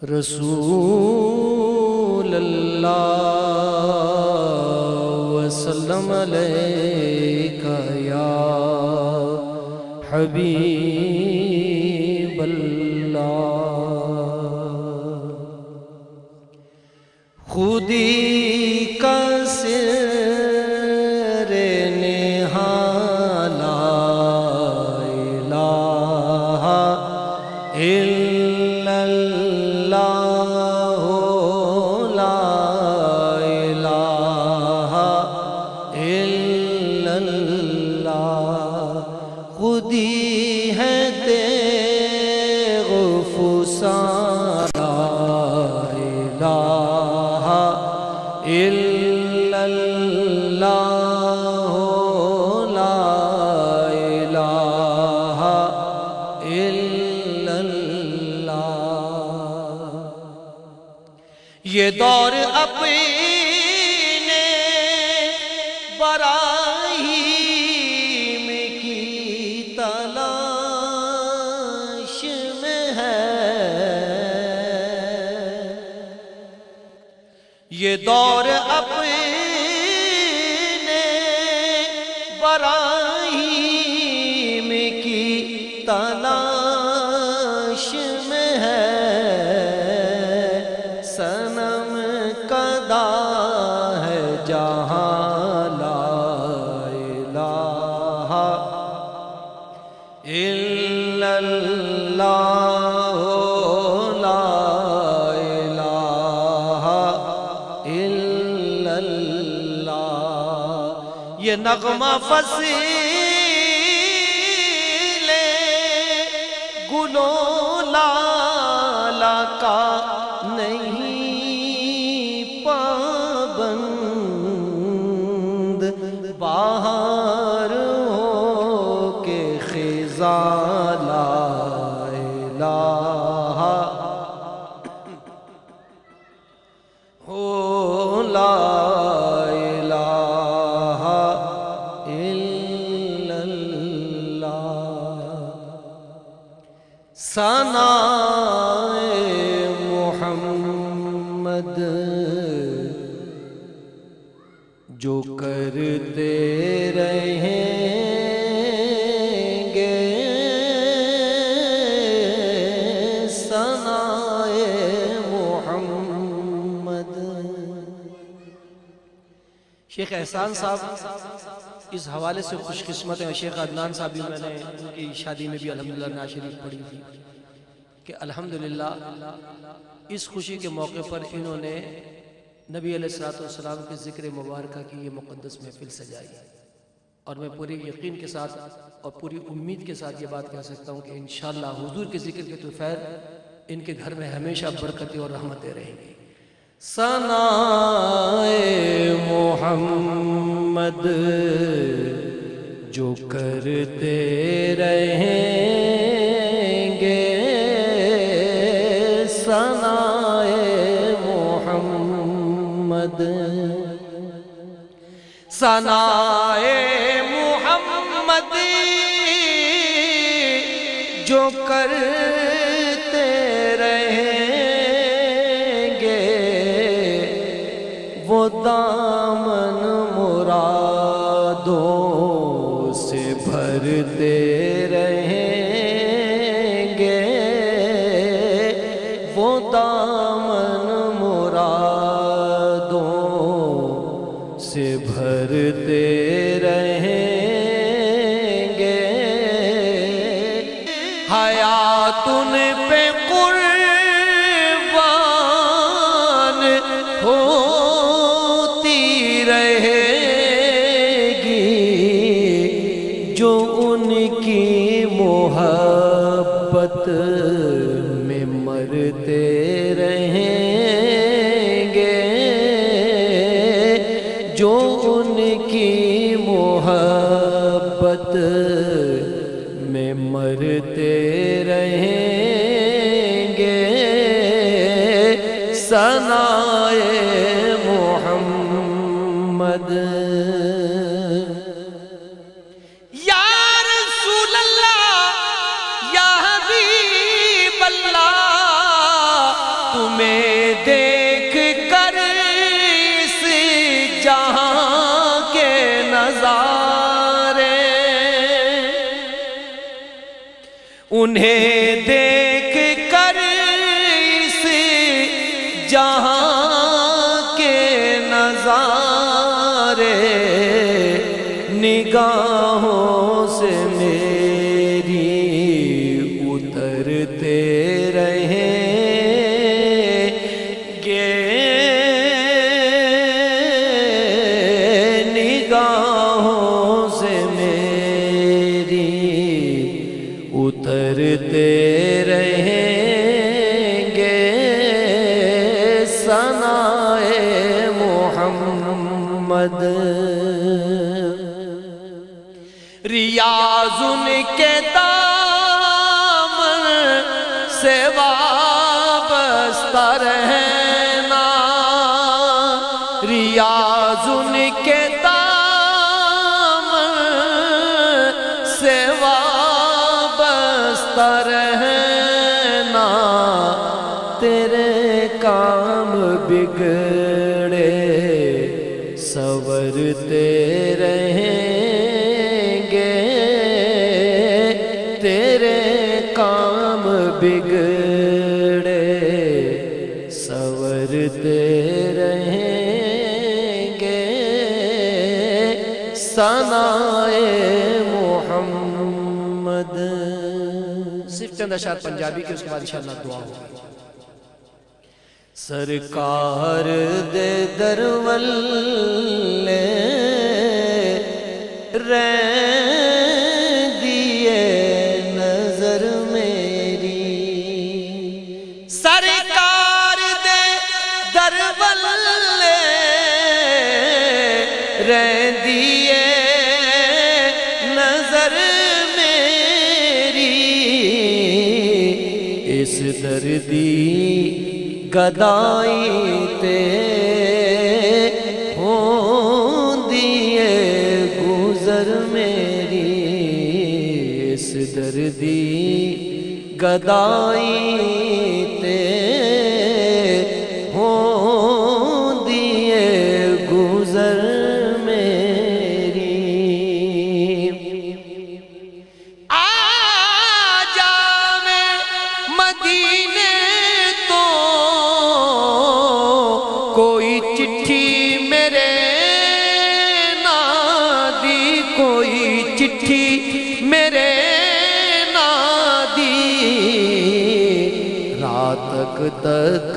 رسول اللہ وسلم علیکہ یا حبیب اللہ خودی کا سر نہاں لا الہ الا اللہ لا الہ الا اللہ خودی ہے تیغ فسان لا الہ الا اللہ لا الہ الا اللہ یہ دور اپنے براہیم کی تلاش میں ہے یہ دور اپنے براہیم کی تلاش میں ہے صنم قدا ہے جہاں لا الہ الا اللہ لا الہ الا اللہ یہ نغمہ فصیل گلو لالا کا نہیں پابند باہر ہو کے خزاں لا الہ لا الہ الا اللہ ثناء محمد جو کرتے رہیں گے ثناء محمد شیخ احسان صاحب اس حوالے سے خوش قسمت ہیں شیخ عدنان صاحب بھی میں نے ان کی شادی میں بھی الحمدللہ نعت شریف پڑھی تھی کہ الحمدللہ اس خوشی کے موقع پر انہوں نے نبی علیہ السلام کے ذکر مبارکہ کی یہ مقدس محفل سجائی اور میں پوری یقین کے ساتھ اور پوری امید کے ساتھ یہ بات کہہ سکتا ہوں کہ انشاءاللہ حضور کے ذکر کے طفیل ان کے گھر میں ہمیشہ برکتیں اور رحمتیں رہیں گی ثناء محمد جو کرتے رہیں گے ثناء محمد ثناء محمد جو کرتے رہیں گے وہ دامن مرادوں سے بھرتے رہیں گے وہ دامن مرادوں سے بھرتے رہیں گے حیات ان پہ قربان ہوتی رہے گی جو ان کی محبت میں مرتے رہیں گے جو ان کی محبت میں مرتے رہیں گے ثناء محمد یا رسول اللہ یا حبیب اللہ میں دیکھ کر اس جہاں کے نظارے، انہیں دیکھ کر اس جہاں کے نظارے، نگاہوں سے میری اترتے رہیں گے، نگاہوں سے میری اترتے رہیں گے ثنائے محمد۔ ریاض ان کے دامن سے وابستہ رہنا، ریاض ان کے دامن سے وابستہ رہنا، تیرے کام بگڑے سنورتے رہیں گے، تیرے کام بگڑے سنورتے رہیں گے ثنائے محمد۔ صرف چند اشعار پنجابی کے، اس کے بعد انشاءاللہ دعا ہوگی۔ سرکار دے درولے رہندیے نظر میری، سرکار دے درولے رہندیے نظر میری، اس دردی گدائی تے ہوندیے گزر میری، اس دردی گدائی تے ہوندیے گزر میری، آ جاوے مدینے تو کوئی چٹھی میرے نادی، کوئی چٹھی میرے نادی، رات تک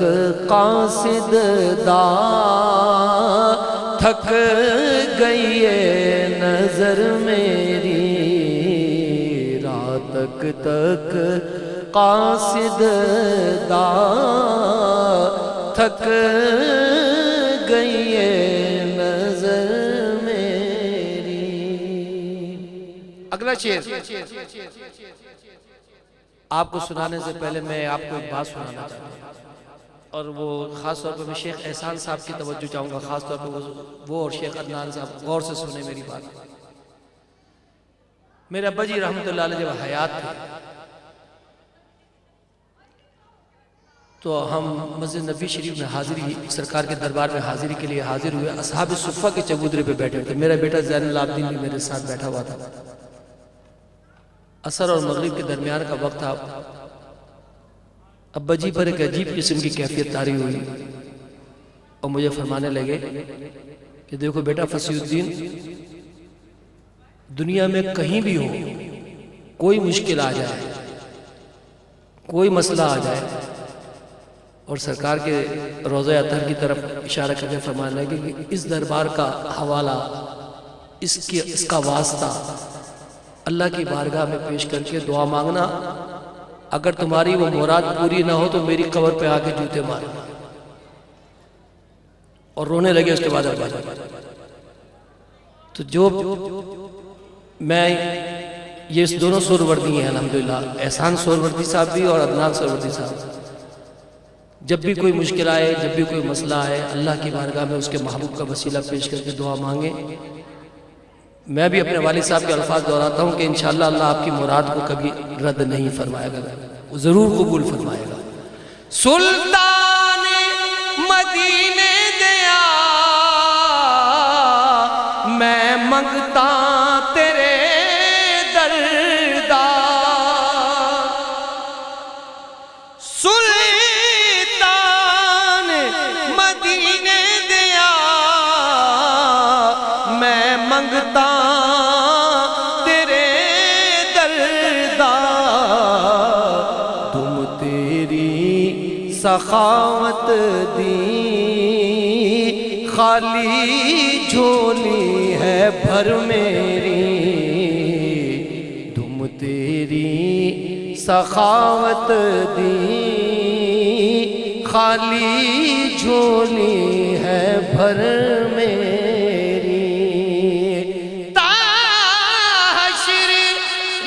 قاصد دا تھک گئی ہے نظر میری، رات تک قاصد دا تھک گئی ہے نظر میری۔ اگلا شعر آپ کو سنانے سے پہلے میں آپ کو ایک بات سنانا چاہتا ہوں، اور وہ خاص طور پر میں شیخ احسان صاحب کی توجہ چاہوں گا، خاص طور پر وہ اور شیخ عدنان صاحب غور سے سنیں میری بات۔ میرے ابا جی رحمت اللہ علیہ جب حیات تھے تو ہم مسجد نبی شریف میں حاضری، سرکار کے دربار میں حاضری کے لیے حاضر ہوئے، اصحاب صفہ کے چبودرے پہ بیٹھے ہوئے تھے، میرا بیٹا زین العابدین بھی میرے ساتھ بیٹھا ہوا تھا، عصر اور مغرب کے درمیان کا وقت تھا۔ ابا جی پر ایک عجیب قسم کی کیفیت طاری ہوئی اور مجھے فرمانے لگے کہ دیکھو بیٹا فصیح الدین، دنیا میں کہیں بھی ہو، کوئی مشکل آ جائے، کوئی مسئلہ آ جائے، اور سرکار کے روضہ اطہر کی طرف اشارہ کر کے فرمانے لگے کہ اس دربار کا حوالہ، اس کا واسطہ اللہ کی بارگاہ میں پیش کر کے دعا مانگنا، اگر تمہاری وہ مراد پوری نہ ہو تو میری قبر پہ آ کے جوتے مارنا، اور رونے لگے۔ اس کے بعد ابا جی تو جو میں یہ اس دونوں سوروردی ہیں الحمدللہ، احسان سوروردی صاحب بھی اور عدنان سوروردی صاحب، جب بھی کوئی مشکل آئے، جب بھی کوئی مسئلہ آئے، اللہ کی بارگاہ میں اس کے محبوب کا وسیلہ پیش کر کے دعا مانگیں۔ میں بھی اپنے والد صاحب کے الفاظ دہراتا ہوں کہ انشاءاللہ اللہ آپ کی مراد کو کبھی رد نہیں فرمائے گا، وہ ضرور قبول فرمائے گا۔ سلطان مدینے دیا میں منگتا تیرے دردا سلطان مدینے دیا میں منگتا تیرے دردا تم تیری سخاوت دی خالی جھولی ہے بھر میری تم تیری سخاوت دی خالی جھولی ہے بھر میری تا حشر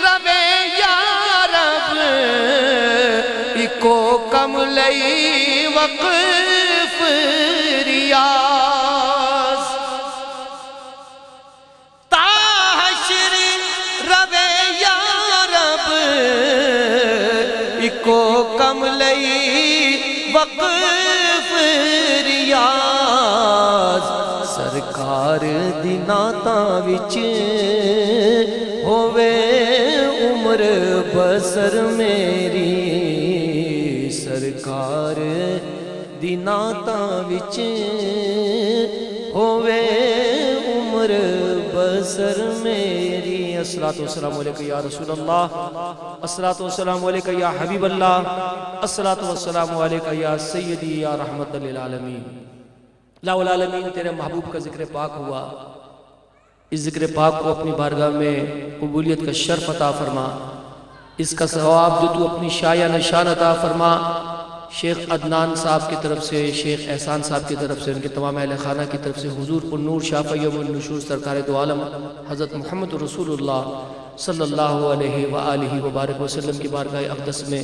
روے یا رب اکو کم لئی وقف ریاض تا حشر روے یا رب اکو کم لئی وقف ریاض سرکار دی نعتاں وچ ہووے عمر بسر میری سرکار دی نعتاں وچ ہووے عمر بسر میری الصلاۃ والسلام علیکہ یا رسول اللہ الصلاۃ والسلام علیکہ یا حبیب اللہ الصلاۃ والسلام علیکہ یا سیدی یا رحمت للعالمین لا العالمین تیرے محبوب کا ذکر پاک ہوا اس ذکر پاک کو اپنی بارگاہ میں قبولیت کا شرف عطا فرما اس کا ثواب جو تو اپنی شایع نشان عطا فرما شیخ عدنان صاحب کی طرف سے شیخ احسان صاحب کی طرف سے ان کے تمام اہل خانہ کی طرف سے حضور النور شافع یوم النشور سرکار دو عالم حضرت محمد رسول اللہ صلی اللہ علیہ وآلہ وبارک وسلم کی بارگاہ اقدس میں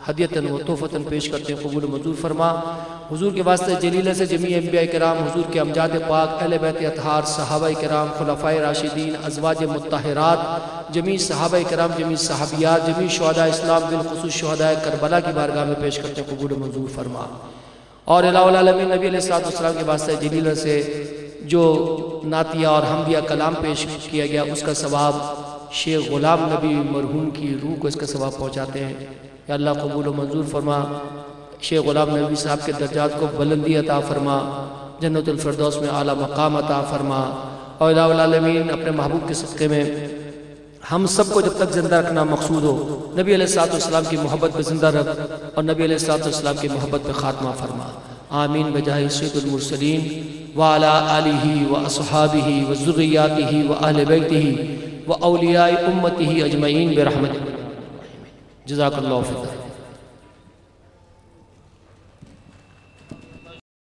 ہدیتاً و تحفتاً پیش کرتے ہیں قبول منظور فرما حضور کے واسطے جلیلہ سے جمیع انبیاء کرام حضور کے امجاد پاک اہل بیت اطہار صحابہ کرام خلفائے راشدین ازواج مطہرات جمیع صحابہ کرام جمیع صحابیات جمیع شہداء اسلام بالخصوص شہداء کربلا کی بارگاہ میں پیش کرتے ہیں قبول منظور فرما اور الہ العالمین نبی علیہ السلام کے واسطے جلیلہ سے جو نعتیہ اور حمدیہ کلام پیش کیا گیا اس کا ثواب شیخ غلام نبی مرحوم کی روح کو اس کا ثواب پہنچاتے ہیں یا اللہ قبول و منظور فرما شیخ غلام نبی صاحب کے درجات کو بلندی عطا فرما جنت الفردوس میں اعلیٰ مقام عطا فرما اور الہ العالمین اپنے محبوب کے صدقے میں ہم سب کو جب تک زندہ رکھنا مقصود ہو نبی علیہ السلام کی محبت پہ زندہ رکھ اور نبی علیہ السلام کی محبت پہ خاتمہ فرما آمین بجاہ سید المرسلین وعلی آلہ واصحابہ وذریاتہ واہل بیتہ واولیاء امتہ اجمعین برحمتہ جزاک اللہ فیک